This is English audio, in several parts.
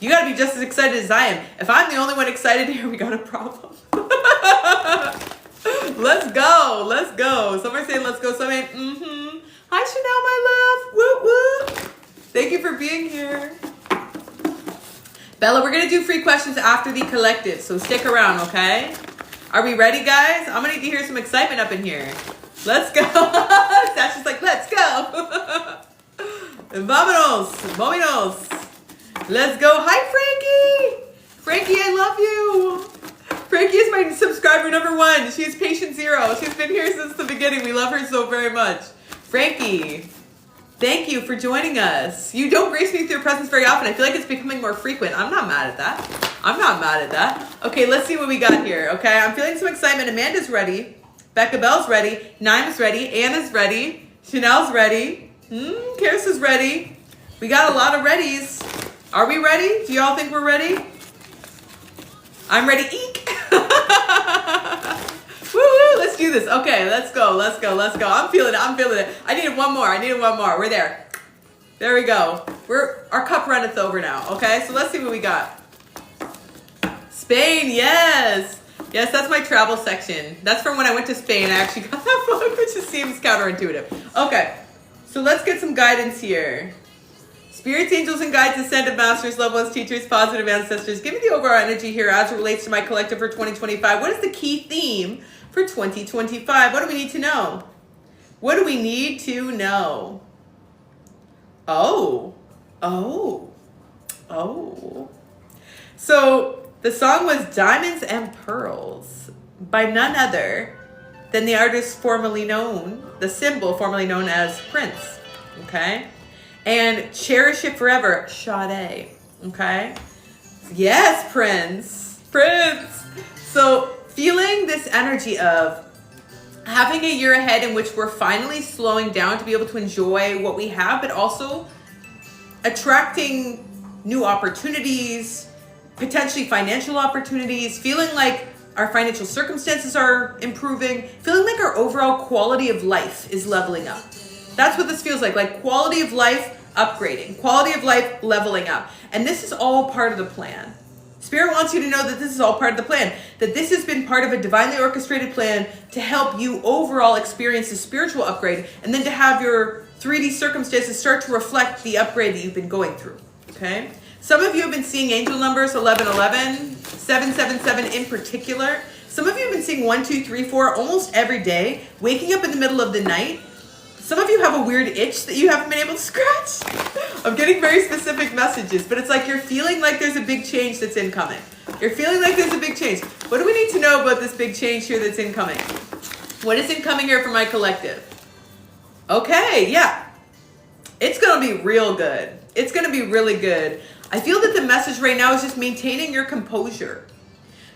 You got to be just as excited as I am. If I'm the only one excited here, we got a problem. Let's go. Let's go. Some are saying let's go. Some ain't. Hi, Chanel, my love. Whoop, whoop. Thank you for being here. Bella, we're going to do free questions after the collective, so stick around, okay? Are we ready, guys? I'm going to need to hear some excitement up in here. Let's go. Sasha's like, let's go. Vámonos. Vámonos. Let's go. Hi, Frankie. Frankie, I love you. Frankie is my subscriber #1. She's patient 0. She's been here since the beginning. We love her so very much. Frankie, thank you for joining us. You don't grace me with your presence very often. I feel like it's becoming more frequent. I'm not mad at that. I'm not mad at that. Okay, let's see what we got here. Okay, I'm feeling some excitement. Amanda's ready. Becca Bell's ready. Nima's ready. Anna's ready. Chanel's ready. Karis ready. We got a lot of readies. Are we ready? Do y'all think we're ready? I'm ready. Eek. Woo, let's do this. Okay, let's go. Let's go. Let's go. I'm feeling it. I'm feeling it. I needed one more. We're there. There we go. Our cup runneth over now. Okay, so let's see what we got. Spain, yes. Yes, that's my travel section. That's from when I went to Spain. I actually got that book, which just seems counterintuitive. Okay, so let's get some guidance here. Spirits, angels, and guides, ascended masters, loved ones, teachers, positive ancestors. Give me the overall energy here as it relates to my collective for 2025. What is the key theme for 2025? What do we need to know? What do we need to know? Oh. So the song was Diamonds and Pearls by none other than the artist formerly known, the symbol formerly known as Prince. Okay? And Cherish It Forever, Sade. Okay? Yes, Prince. So feeling this energy of having a year ahead in which we're finally slowing down to be able to enjoy what we have, but also attracting new opportunities, potentially financial opportunities, feeling like our financial circumstances are improving, feeling like our overall quality of life is leveling up. That's what this feels like quality of life upgrading, quality of life leveling up. And this is all part of the plan. Spirit wants you to know that this is all part of the plan, that this has been part of a divinely orchestrated plan to help you overall experience the spiritual upgrade, and then to have your 3D circumstances start to reflect the upgrade that you've been going through, okay? Some of you have been seeing angel numbers 1111, 777 in particular. Some of you have been seeing 1, 2, 3, 4 almost every day, waking up in the middle of the night. Some of you have a weird itch that you haven't been able to scratch. I'm getting very specific messages, but it's like you're feeling like there's a big change that's incoming. You're feeling like there's a big change. What do we need to know about this big change here that's incoming? What is incoming here for my collective? Okay, yeah. It's going to be real good. It's going to be really good. I feel that the message right now is just maintaining your composure.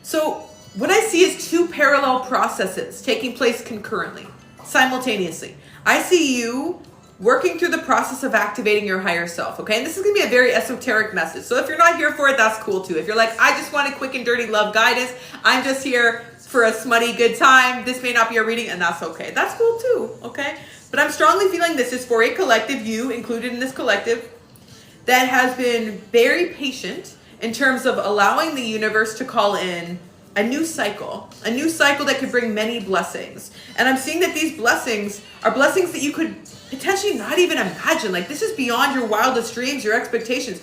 So what I see is 2 parallel processes taking place concurrently, simultaneously. I see you working through the process of activating your higher self, okay? And this is going to be a very esoteric message. So if you're not here for it, that's cool too. If you're like, I just want a quick and dirty love guidance, I'm just here for a smutty good time, this may not be a reading, and that's okay. That's cool too, okay? But I'm strongly feeling this is for a collective, you included in this collective, that has been very patient in terms of allowing the universe to call in a new cycle that could bring many blessings. And I'm seeing that these blessings are blessings that you could potentially not even imagine. Like, this is beyond your wildest dreams, your expectations.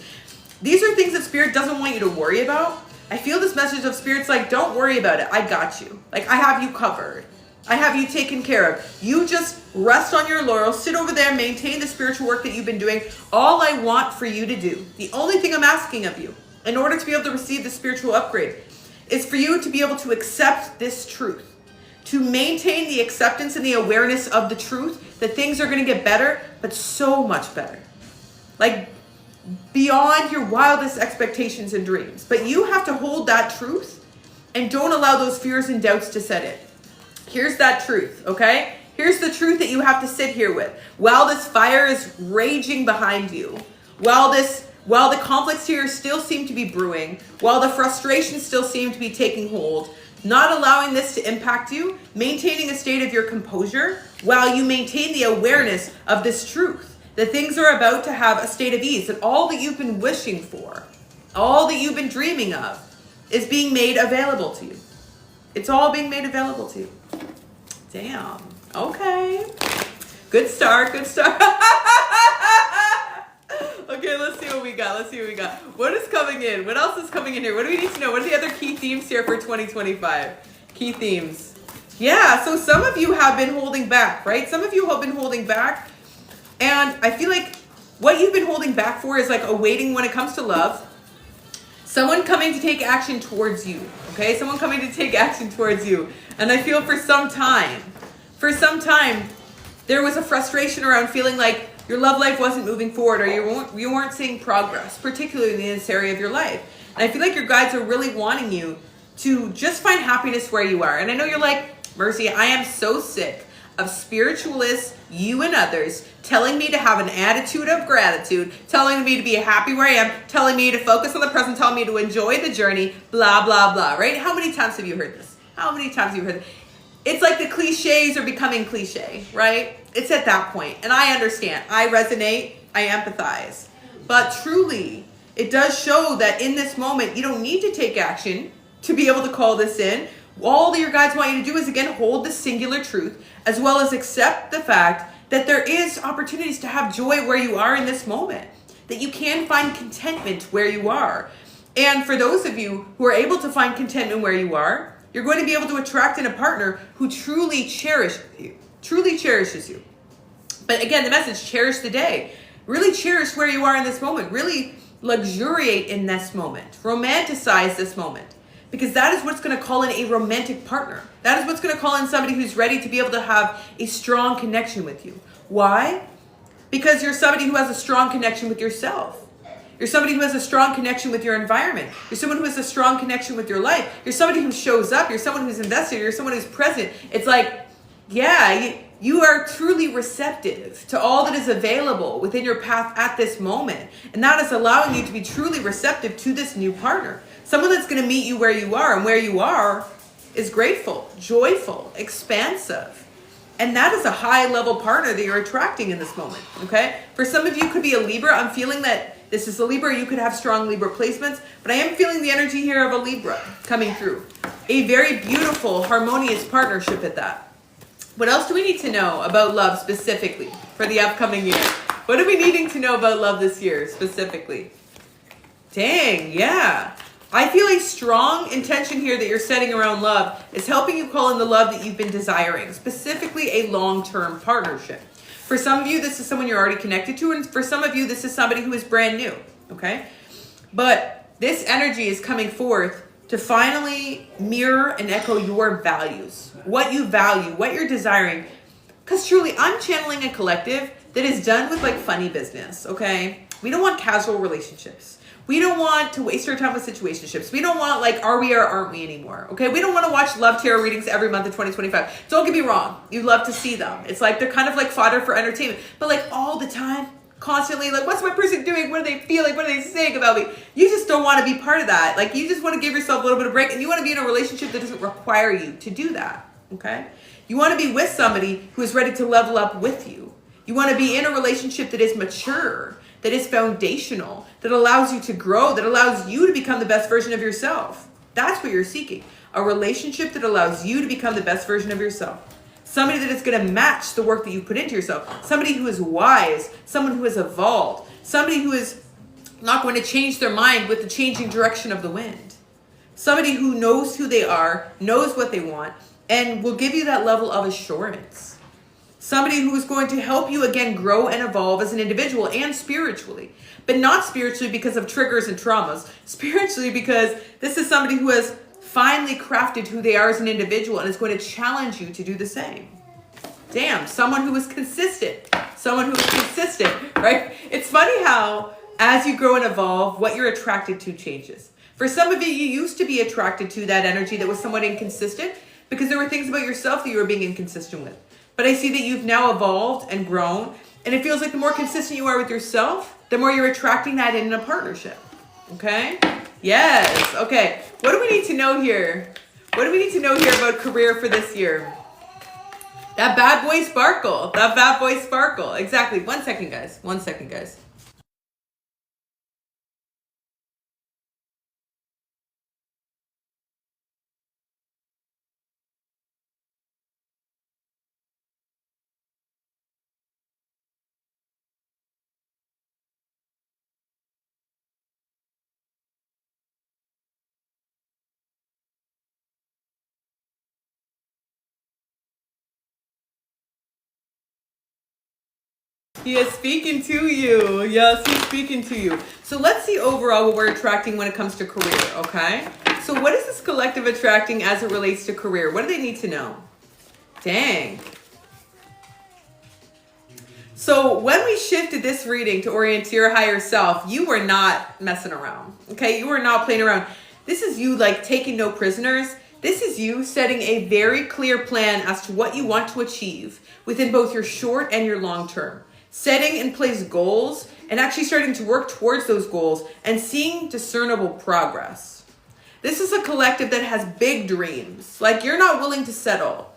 These are things that Spirit doesn't want you to worry about. I feel this message of Spirit's like, don't worry about it. I got you. Like, I have you covered. I have you taken care of. You just rest on your laurels, sit over there, maintain the spiritual work that you've been doing. All I want for you to do, the only thing I'm asking of you, in order to be able to receive the spiritual upgrade, is for you to be able to accept this truth, to maintain the acceptance and the awareness of the truth that things are going to get better, but so much better. Like, beyond your wildest expectations and dreams. But you have to hold that truth and don't allow those fears and doubts to set in. Here's that truth, okay? Here's the truth that you have to sit here with. While this fire is raging behind you, while the conflicts here still seem to be brewing, while the frustrations still seem to be taking hold, not allowing this to impact you, maintaining a state of your composure while you maintain the awareness of this truth, that things are about to have a state of ease, that all that you've been wishing for, All that you've been dreaming of is being made available to you. It's all being made available to you. Damn. Okay. Good start. Good start. Okay, let's see what we got. What is coming in? What else is coming in here? What do we need to know? What are the other key themes here for 2025? Key themes. Yeah, so some of you have been holding back, right? Some of you have been holding back. And I feel like what you've been holding back for is like awaiting when it comes to love. Someone coming to take action towards you, okay? Someone coming to take action towards you. And I feel for some time, there was a frustration around feeling like your love life wasn't moving forward, or you weren't seeing progress, particularly in this area of your life. And I feel like your guides are really wanting you to just find happiness where you are. And I know you're like, Mercy, I am so sick of spiritualists, you and others, telling me to have an attitude of gratitude, telling me to be happy where I am, telling me to focus on the present, telling me to enjoy the journey, blah, blah, blah, right? How many times have you heard this? How many times have you heard this? It's like the cliches are becoming cliche, right? It's at that point. And I understand. I resonate. I empathize. But truly, it does show that in this moment, you don't need to take action to be able to call this in. All that your guides want you to do is, again, hold the singular truth, as well as accept the fact that there is opportunities to have joy where you are in this moment, that you can find contentment where you are. And for those of you who are able to find contentment where you are, you're going to be able to attract in a partner who truly cherishes you. But again, the message, cherish the day. Really cherish where you are in this moment. Really luxuriate in this moment. Romanticize this moment. Because that is what's going to call in a romantic partner. That is what's going to call in somebody who's ready to be able to have a strong connection with you. Why? Because you're somebody who has a strong connection with yourself. You're somebody who has a strong connection with your environment. You're someone who has a strong connection with your life. You're somebody who shows up. You're someone who's invested. You're someone who's present. It's like, yeah, you are truly receptive to all that is available within your path at this moment. And that is allowing you to be truly receptive to this new partner. Someone that's going to meet you where you are, and where you are is grateful, joyful, expansive. And that is a high level partner that you're attracting in this moment, okay? For some of you, it could be a Libra. I'm feeling that this is a Libra. You could have strong Libra placements, but I am feeling the energy here of a Libra coming through. A very beautiful, harmonious partnership at that. What else do we need to know about love specifically for the upcoming year? What are we needing to know about love this year specifically? Dang, yeah. I feel a strong intention here that you're setting around love is helping you call in the love that you've been desiring, specifically a long-term partnership. For some of you, this is someone you're already connected to, and for some of you, this is somebody who is brand new, okay? But this energy is coming forth to finally mirror and echo your values, what you value, what you're desiring. Because truly, I'm channeling a collective that is done with like funny business, okay? We don't want casual relationships. We don't want to waste our time with situationships. We don't want like, are we or aren't we anymore? Okay, we don't want to watch love tarot readings every month of 2025. Don't get me wrong. You love to see them. It's like they're kind of like fodder for entertainment. But like all the time, constantly, like what's my person doing? What do they feel like? What are they saying about me? You just don't want to be part of that. Like you just want to give yourself a little bit of break, and you want to be in a relationship that doesn't require you to do that. Okay? You want to be with somebody who is ready to level up with you. You want to be in a relationship that is mature, that is foundational, that allows you to grow, that allows you to become the best version of yourself. That's what you're seeking. A relationship that allows you to become the best version of yourself. Somebody that is going to match the work that you put into yourself. Somebody who is wise, someone who has evolved, somebody who is not going to change their mind with the changing direction of the wind. Somebody who knows who they are, knows what they want, and will give you that level of assurance. Somebody who is going to help you, again, grow and evolve as an individual and spiritually. But not spiritually because of triggers and traumas. Spiritually because this is somebody who has finally crafted who they are as an individual and is going to challenge you to do the same. Damn, someone who is consistent. Someone who is consistent, right? It's funny how as you grow and evolve, what you're attracted to changes. For some of you, you used to be attracted to that energy that was somewhat inconsistent because there were things about yourself that you were being inconsistent with. But I see that you've now evolved and grown, and it feels like the more consistent you are with yourself, the more you're attracting that in a partnership. Okay? Yes. Okay. What do we need to know here? What do we need to know here about career for this year? That bad boy sparkle. That bad boy sparkle. Exactly. 1 second, guys. 1 second, guys. He is speaking to you. Yes, he's speaking to you. So let's see overall what we're attracting when it comes to career, okay? So what is this collective attracting as it relates to career? What do they need to know? Dang. So when we shifted this reading to orient to your higher self, you were not messing around, okay? You were not playing around. This is you like taking no prisoners. This is you setting a very clear plan as to what you want to achieve within both your short and your long term. Setting in place goals and actually starting to work towards those goals and seeing discernible progress. This is a collective that has big dreams. Like, you're not willing to settle.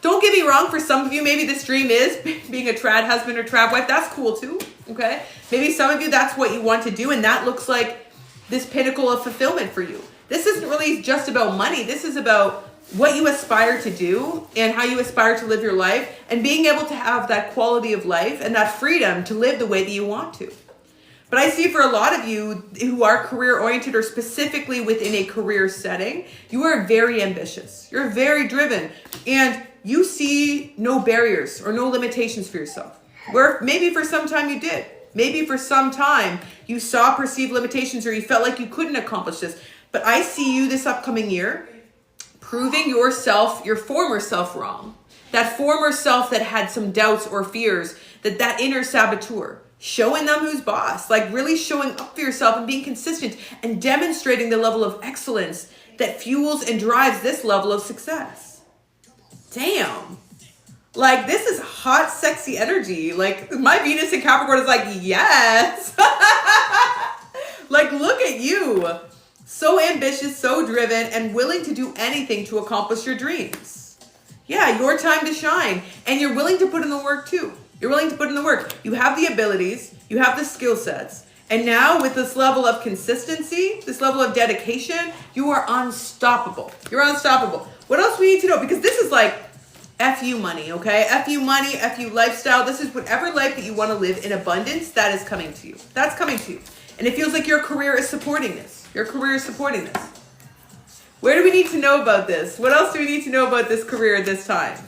Don't get me wrong, for some of you, maybe this dream is being a trad husband or trad wife. That's cool too, okay? Maybe some of you, that's what you want to do, and that looks like this pinnacle of fulfillment for you. This isn't really just about money. This is about what you aspire to do and how you aspire to live your life and being able to have that quality of life and that freedom to live the way that you want to. But I see for a lot of you who are career oriented or specifically within a career setting, you are very ambitious. You're very driven and you see no barriers or no limitations for yourself. Where maybe for some time you did. Maybe for some time you saw perceived limitations or you felt like you couldn't accomplish this. But I see you this upcoming year proving yourself, your former self wrong. That former self that had some doubts or fears, that inner saboteur. Showing them who's boss, like really showing up for yourself and being consistent and demonstrating the level of excellence that fuels and drives this level of success. Damn. Like, this is hot, sexy energy. Like, my Venus in Capricorn is like, yes. Like, look at you. So ambitious, so driven, and willing to do anything to accomplish your dreams. Yeah, your time to shine. And you're willing to put in the work too. You're willing to put in the work. You have the abilities, you have the skill sets. And now with this level of consistency, this level of dedication, you are unstoppable. You're unstoppable. What else we need to know? Because this is like FU money, okay? FU money, FU lifestyle. This is whatever life that you want to live in abundance, that is coming to you. That's coming to you. And it feels like your career is supporting this. Your career is supporting this. Where do we need to know about this? What else do we need to know about this career at this time?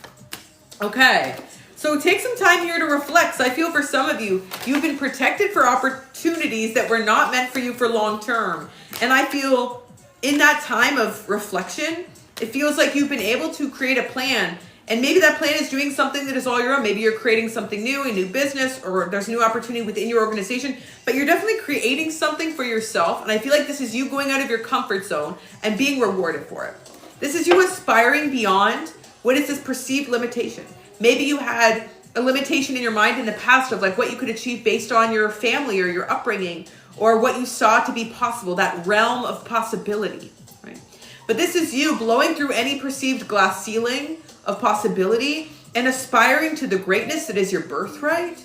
Okay. So take some time here to reflect. So I feel for some of you, you've been protected for opportunities that were not meant for you for long term. And I feel in that time of reflection, it feels like you've been able to create a plan. And maybe that plan is doing something that is all your own. Maybe you're creating something new, a new business, or there's new opportunity within your organization. But you're definitely creating something for yourself. And I feel like this is you going out of your comfort zone and being rewarded for it. This is you aspiring beyond what is this perceived limitation. Maybe you had a limitation in your mind in the past of like what you could achieve based on your family or your upbringing or what you saw to be possible, that realm of possibility, right? But this is you blowing through any perceived glass ceiling of possibility and aspiring to the greatness that is your birthright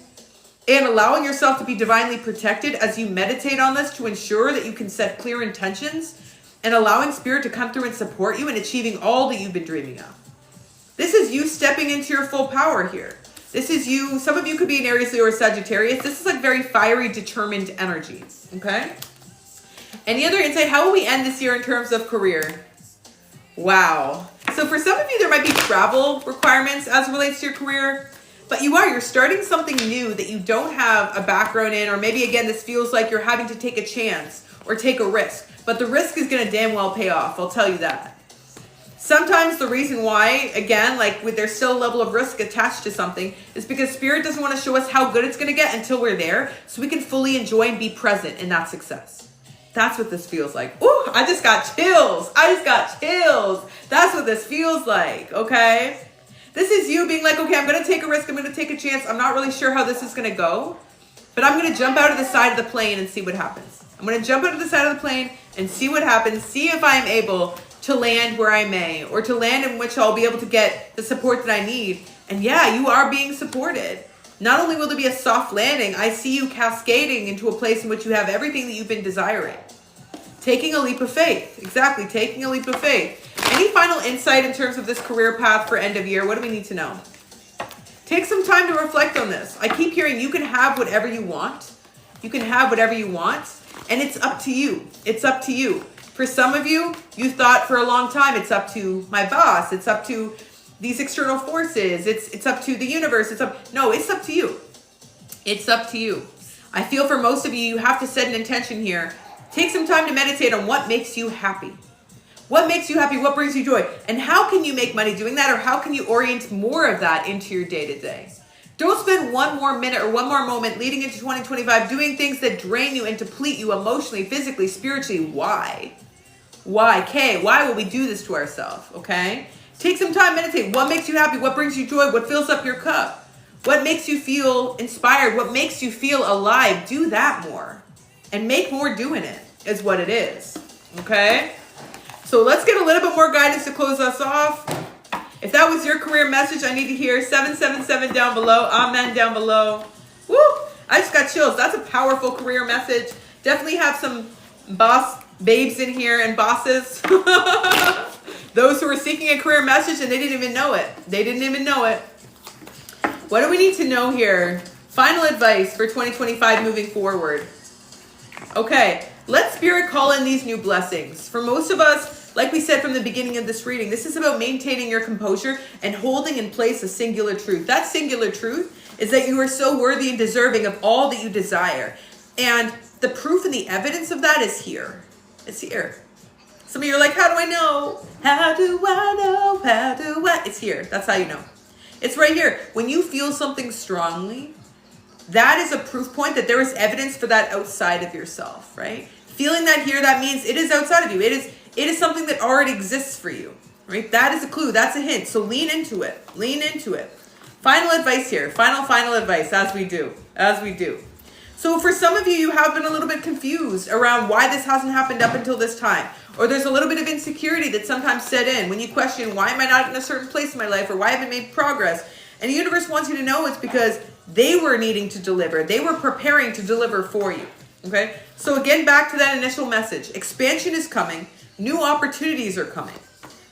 and allowing yourself to be divinely protected as you meditate on this to ensure that you can set clear intentions and allowing spirit to come through and support you in achieving all that you've been dreaming of. This is you stepping into your full power here. This is you, some of you could be an Aries, Leo, or Sagittarius. This is like very fiery, determined energy, okay? Any other insight? How will we end this year in terms of career? Wow. So for some of you, there might be travel requirements as it relates to your career, but you're starting something new that you don't have a background in, or maybe again, this feels like you're having to take a chance or take a risk, but the risk is going to damn well pay off. I'll tell you that. Sometimes the reason why, again, like with there's still a level of risk attached to something is because spirit doesn't want to show us how good it's going to get until we're there so we can fully enjoy and be present in that success. That's what this feels like. Ooh, I just got chills. That's what this feels like, okay? This is you being like, okay, I'm going to take a risk. I'm going to take a chance. I'm not really sure how this is going to go, but I'm going to jump out of the side of the plane and see what happens. I'm going to jump out of the side of the plane and see what happens. See if I'm able to land where I may, or to land in which I'll be able to get the support that I need. And yeah, you are being supported. Not only will there be a soft landing, I see you cascading into a place in which you have everything that you've been desiring. Taking a leap of faith. Exactly, taking a leap of faith. Any final insight in terms of this career path for end of year? What do we need to know? Take some time to reflect on this. I keep hearing you can have whatever you want. You can have whatever you want, and it's up to you. It's up to you. For some of you, you thought for a long time, it's up to my boss. It's up to these external forces. It's up to the universe. No, it's up to you. It's up to you. I feel for most of you, you have to set an intention here. Take some time to meditate on what makes you happy. What makes you happy? What brings you joy? And how can you make money doing that? Or how can you orient more of that into your day-to-day? Don't spend one more minute or one more moment leading into 2025 doing things that drain you and deplete you emotionally, physically, spiritually. Why? Why? Why will we do this to ourselves? Okay? Take some time, meditate. What makes you happy? What brings you joy? What fills up your cup? What makes you feel inspired? What makes you feel alive? Do that more. And make more doing it is what it is. Okay? So let's get a little bit more guidance to close us off. If that was your career message, I need to hear 777 down below. Amen down below. Woo! I just got chills. That's a powerful career message. Definitely have some boss babes in here and bosses. Those who are seeking a career message and they didn't even know it. They didn't even know it. What do we need to know here? Final advice for 2025 moving forward. Okay, let Spirit call in these new blessings. For most of us, like we said from the beginning of this reading, this is about maintaining your composure and holding in place a singular truth. That singular truth is that you are so worthy and deserving of all that you desire. And the proof and the evidence of that is here. It's here. Some of you are like, how do I know? How do I know? How do I? It's here. That's how you know. It's right here. When you feel something strongly, that is a proof point that there is evidence for that outside of yourself, right? Feeling that here, that means it is outside of you. It is something that already exists for you, right? That is a clue. That's a hint. So lean into it. Lean into it. Final advice here. Final advice as we do. So for some of you, you have been a little bit confused around why this hasn't happened up until this time. Or there's a little bit of insecurity that sometimes set in when you question, why am I not in a certain place in my life? Or why haven't I made progress? And the universe wants you to know it's because they were needing to deliver. They were preparing to deliver for you. Okay? So again, back to that initial message. Expansion is coming. New opportunities are coming.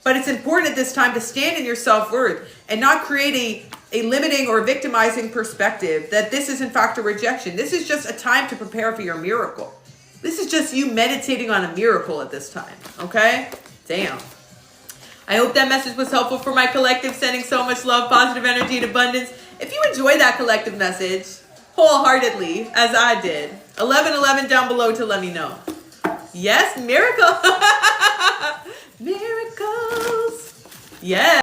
But it's important at this time to stand in your self-worth and not create a limiting or victimizing perspective that this is in fact a rejection. This is just a time to prepare for your miracle. This is just you meditating on a miracle at this time. Okay? Damn. I hope that message was helpful for my collective, sending so much love, positive energy, and abundance. If you enjoyed that collective message wholeheartedly, as I did, 1111 down below to let me know. Yes, miracle. Miracles. Yes.